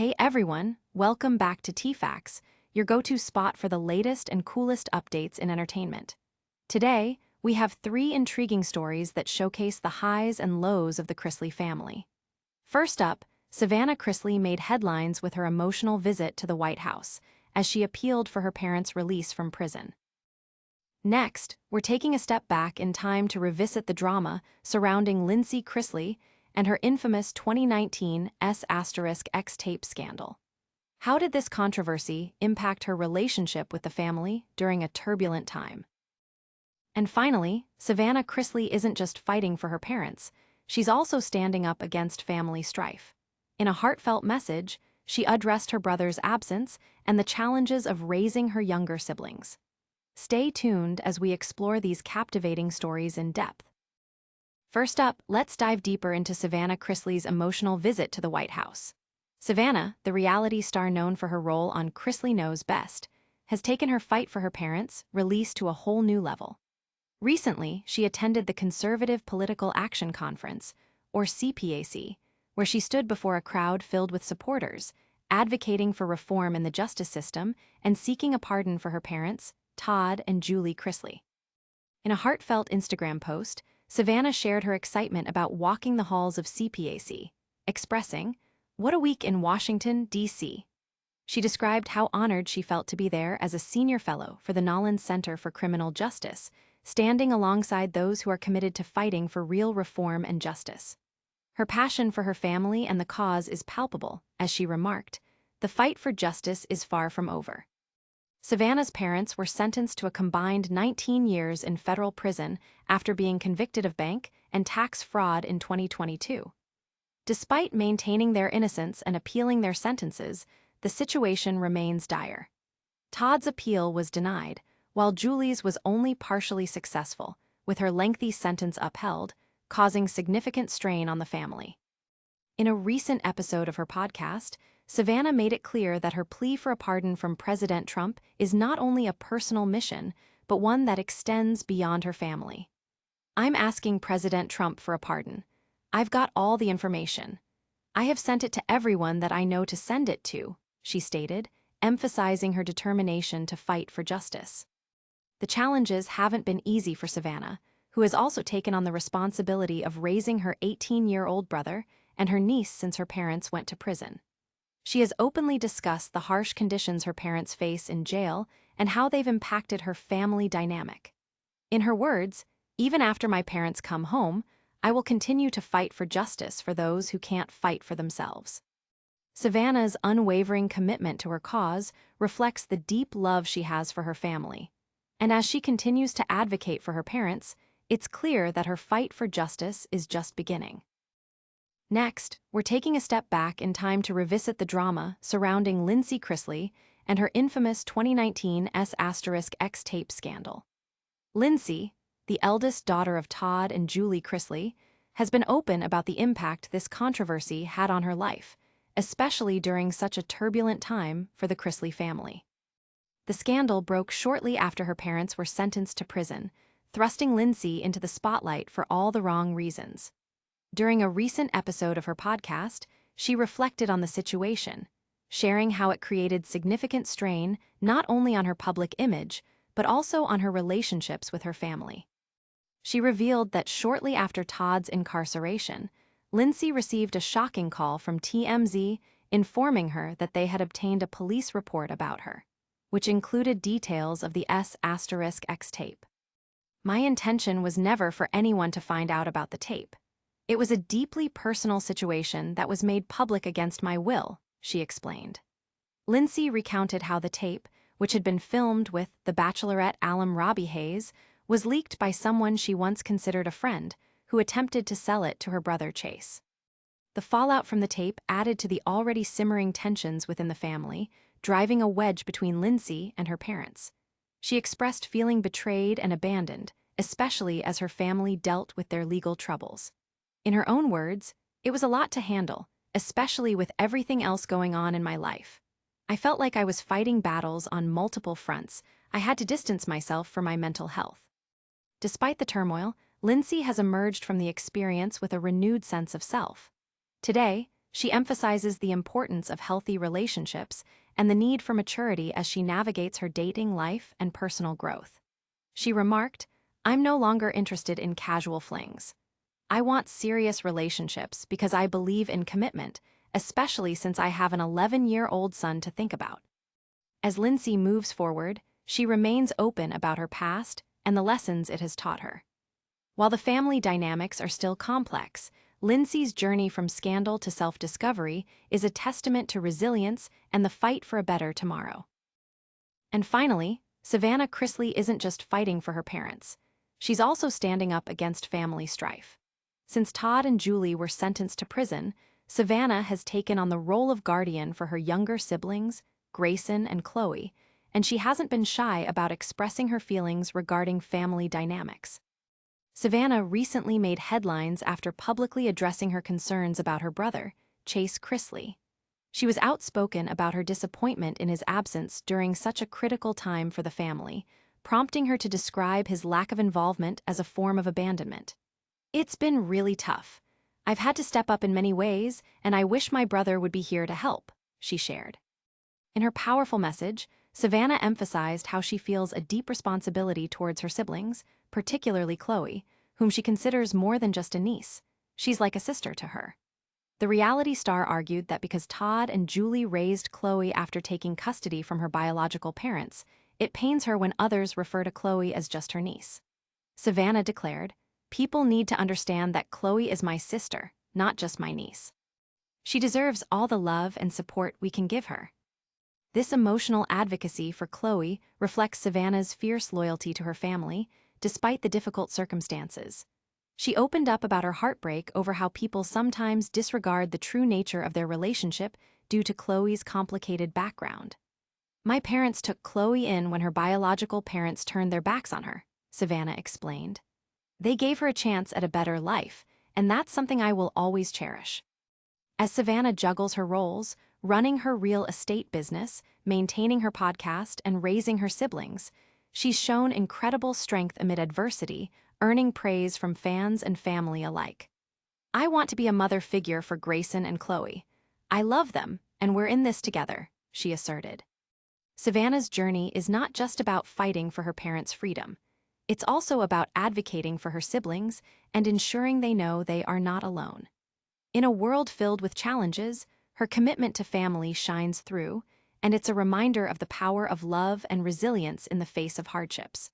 Hey everyone, welcome back to TFacts, your go-to spot for the latest and coolest updates in entertainment. Today, we have three intriguing stories that showcase the highs and lows of the Chrisley family. First up, Savannah Chrisley made headlines with her emotional visit to the White House, as she appealed for her parents' release from prison. Next, we're taking a step back in time to revisit the drama surrounding Lindsie Chrisley and her infamous 2019 S*X tape scandal. How did this controversy impact her relationship with the family during a turbulent time? And finally, Savannah Chrisley isn't just fighting for her parents, she's also standing up against family strife. In a heartfelt message, she addressed her brother's absence and the challenges of raising her younger siblings. Stay tuned as we explore these captivating stories in depth. First up, let's dive deeper into Savannah Chrisley's emotional visit to the White House. Savannah, the reality star known for her role on Chrisley Knows Best, has taken her fight for her parents' release to a whole new level. Recently, she attended the Conservative Political Action Conference, or CPAC, where she stood before a crowd filled with supporters, advocating for reform in the justice system and seeking a pardon for her parents, Todd and Julie Chrisley. In a heartfelt Instagram post, Savannah shared her excitement about walking the halls of CPAC, expressing, "What a week in Washington, D.C." She described how honored she felt to be there as a senior fellow for the Nollins Center for Criminal Justice, standing alongside those who are committed to fighting for real reform and justice. Her passion for her family and the cause is palpable, as she remarked, "The fight for justice is far from over." Savannah's parents were sentenced to a combined 19 years in federal prison after being convicted of bank and tax fraud in 2022. Despite maintaining their innocence and appealing their sentences, the situation remains dire. Todd's appeal was denied, while Julie's was only partially successful, with her lengthy sentence upheld, causing significant strain on the family. In a recent episode of her podcast, Savannah made it clear that her plea for a pardon from President Trump is not only a personal mission, but one that extends beyond her family. "I'm asking President Trump for a pardon. I've got all the information. I have sent it to everyone that I know to send it to," she stated, emphasizing her determination to fight for justice. The challenges haven't been easy for Savannah, who has also taken on the responsibility of raising her 18-year-old brother and her niece since her parents went to prison. She has openly discussed the harsh conditions her parents face in jail and how they've impacted her family dynamic. In her words, "Even after my parents come home, I will continue to fight for justice for those who can't fight for themselves." Savannah's unwavering commitment to her cause reflects the deep love she has for her family. And as she continues to advocate for her parents, it's clear that her fight for justice is just beginning. Next, we're taking a step back in time to revisit the drama surrounding Lindsie Chrisley and her infamous 2019 S*X tape scandal. Lindsie, the eldest daughter of Todd and Julie Chrisley, has been open about the impact this controversy had on her life, especially during such a turbulent time for the Chrisley family. The scandal broke shortly after her parents were sentenced to prison, thrusting Lindsie into the spotlight for all the wrong reasons. During a recent episode of her podcast, she reflected on the situation, sharing how it created significant strain not only on her public image, but also on her relationships with her family. She revealed that shortly after Todd's incarceration, Lindsie received a shocking call from TMZ informing her that they had obtained a police report about her, which included details of the S*X tape. "My intention was never for anyone to find out about the tape. It was a deeply personal situation that was made public against my will," she explained. Lindsie recounted how the tape, which had been filmed with the Bachelorette alum Robbie Hayes, was leaked by someone she once considered a friend, who attempted to sell it to her brother Chase. The fallout from the tape added to the already simmering tensions within the family, driving a wedge between Lindsie and her parents. She expressed feeling betrayed and abandoned, especially as her family dealt with their legal troubles. In her own words, "It was a lot to handle, especially with everything else going on in my life. I felt like I was fighting battles on multiple fronts. I had to distance myself for my mental health." Despite the turmoil, Lindsie has emerged from the experience with a renewed sense of self. Today, She emphasizes the importance of healthy relationships and the need for maturity as she navigates her dating life and personal growth. She remarked, "I'm no longer interested in casual flings. I want serious relationships because I believe in commitment, especially since I have an 11-year-old son to think about." As Lindsie moves forward, she remains open about her past and the lessons it has taught her. While the family dynamics are still complex, Lindsay's journey from scandal to self-discovery is a testament to resilience and the fight for a better tomorrow. And finally, Savannah Chrisley isn't just fighting for her parents. She's also standing up against family strife. Since Todd and Julie were sentenced to prison, Savannah has taken on the role of guardian for her younger siblings, Grayson and Chloe, and she hasn't been shy about expressing her feelings regarding family dynamics. Savannah recently made headlines after publicly addressing her concerns about her brother, Chase Chrisley. She was outspoken about her disappointment in his absence during such a critical time for the family, prompting her to describe his lack of involvement as a form of abandonment. "It's been really tough. I've had to step up in many ways, and I wish my brother would be here to help," she shared. In her powerful message, Savannah emphasized how she feels a deep responsibility towards her siblings, particularly Chloe, whom she considers more than just a niece. She's like a sister to her. The reality star argued that because Todd and Julie raised Chloe after taking custody from her biological parents, it pains her when others refer to Chloe as just her niece. Savannah declared, "People need to understand that Chloe is my sister, not just my niece. She deserves all the love and support we can give her." This emotional advocacy for Chloe reflects Savannah's fierce loyalty to her family, despite the difficult circumstances. She opened up about her heartbreak over how people sometimes disregard the true nature of their relationship due to Chloe's complicated background. "My parents took Chloe in when her biological parents turned their backs on her," Savannah explained. "They gave her a chance at a better life, and that's something I will always cherish." As Savannah juggles her roles, running her real estate business, maintaining her podcast, and raising her siblings, she's shown incredible strength amid adversity, earning praise from fans and family alike. "I want to be a mother figure for Grayson and Chloe. I love them, and we're in this together," she asserted. Savannah's journey is not just about fighting for her parents' freedom. It's also about advocating for her siblings and ensuring they know they are not alone. In a world filled with challenges, her commitment to family shines through, and it's a reminder of the power of love and resilience in the face of hardships.